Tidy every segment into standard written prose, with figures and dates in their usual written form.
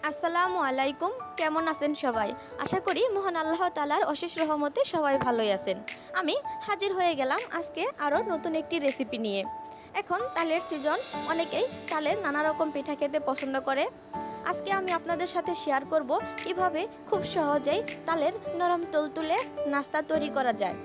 আসসালামু আলাইকুম। কেমন আছেন সবাই? আশা করি মহান আল্লাহ তাআলার অশেষ রহমতে সবাই ভালোই আছেন। আমি হাজির হয়ে গেলাম আজকে আরও নতুন একটি রেসিপি নিয়ে। এখন তালের সিজন, অনেকেই তালের নানা রকম পিঠা খেতে পছন্দ করে। আজকে আমি আপনাদের সাথে শেয়ার করব কিভাবে খুব সহজেই তালের নরম তুলতুলে নাস্তা তৈরি করা যায়।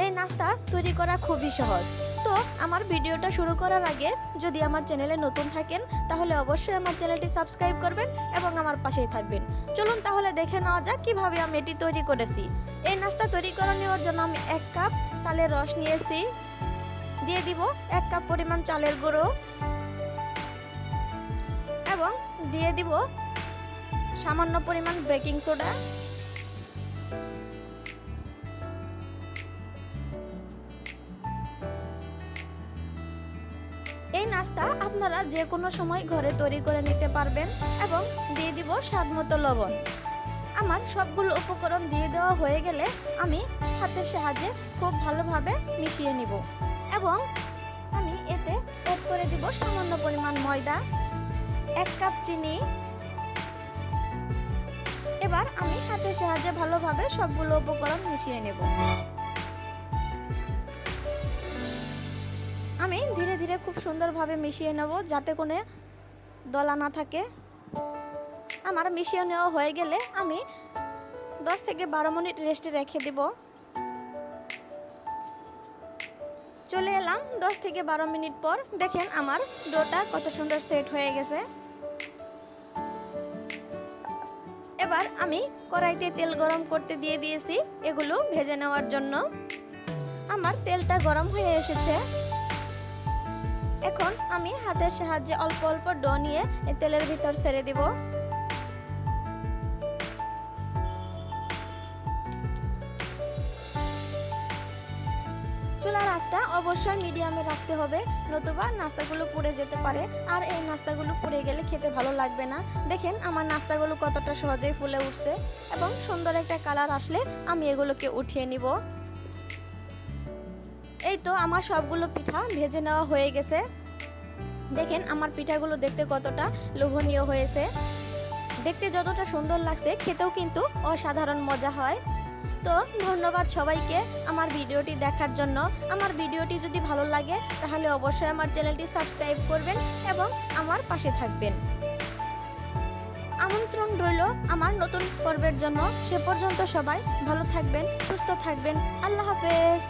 এই নাস্তা তৈরি করা খুবই সহজ। তো আমার ভিডিওটা শুরু করার আগে যদি আমার চ্যানেলে নতুন থাকেন তাহলে অবশ্যই আমার চ্যানেলটি সাবস্ক্রাইব করবেন এবং আমার পাশেই থাকবেন। চলুন তাহলে দেখে নেওয়া যাক কিভাবে আমি এটি তৈরি করেছি। এই নাস্তা তৈরি করে নেওয়ার জন্য আমি 1 কাপ তালের রস নিয়েছি। দিয়ে দিব 1 কাপ পরিমাণ চালের গুঁড়ো এবং দিয়ে দিব সামান্য পরিমাণ বেকিং সোডা। এই নাস্তা আপনারা যে কোনো সময় ঘরে তৈরি করে নিতে পারবেন এবং দিয়ে দিব স্বাদমতো লবণ। আমার সবগুলো উপকরণ দিয়ে দেওয়া হয়ে গেলে আমি হাতের সাহায্যে খুব ভালোভাবে মিশিয়ে নিব এবং আমি এতে অ্যাড করে দিব সামান্য পরিমাণ ময়দা, 1 কাপ চিনি। এবার আমি হাতের সাহায্যে ভালোভাবে সবগুলো উপকরণ মিশিয়ে নেব। আমি ধীরে ধীরে খুব সুন্দরভাবে মিশিয়ে নেব যাতে কোনো দলা না থাকে। আমার মিশিয়ে নেওয়া হয়ে গেলে আমি 10 থেকে 12 মিনিট রেস্টে রেখে দেব। চলে এলাম 10 থেকে 12 মিনিট পর। দেখেন আমার ডোটা কত সুন্দর সেট হয়ে গেছে। এবার আমি কড়াইতে তেল গরম করতে দিয়ে দিয়েছি এগুলো ভেজে নেওয়ার জন্য। আমার তেলটা গরম হয়ে এসেছে। এখন আমি হাতের সাহায্যে অল্প অল্প ডো নিয়ে এই তেলের ভিতর ছেড়ে দিব। চুলার আঁচটা অবশ্যই মিডিয়ামে রাখতে হবে, নতুবা নাস্তাগুলো পুড়ে যেতে পারে, আর এই নাস্তাগুলো পুড়ে গেলে খেতে ভালো লাগবে না। দেখেন আমার নাস্তাগুলো কতটা সহজেই ফুলে উঠছে এবং সুন্দর একটা কালার আসলে আমি এগুলোকে উঠিয়ে নিব। এই তো আমার সবগুলো পিঠা ভেজে নেওয়া হয়ে গেছে। দেখেন আমার পিঠাগুলো দেখতে কতটা লোভনীয় হয়েছে। দেখতে যতটা সুন্দর লাগছে খেতেও কিন্তু অসাধারণ মজা হয়। তো ধন্যবাদ সবাইকে আমার ভিডিওটি দেখার জন্য। আমার ভিডিওটি যদি ভালো লাগে তাহলে অবশ্যই আমার চ্যানেলটি সাবস্ক্রাইব করবেন এবং আমার পাশে থাকবেন। আমন্ত্রণ রইল আমার নতুন পর্বের জন্য। সে পর্যন্ত সবাই ভালো থাকবেন, সুস্থ থাকবেন। আল্লাহ হাফেজ।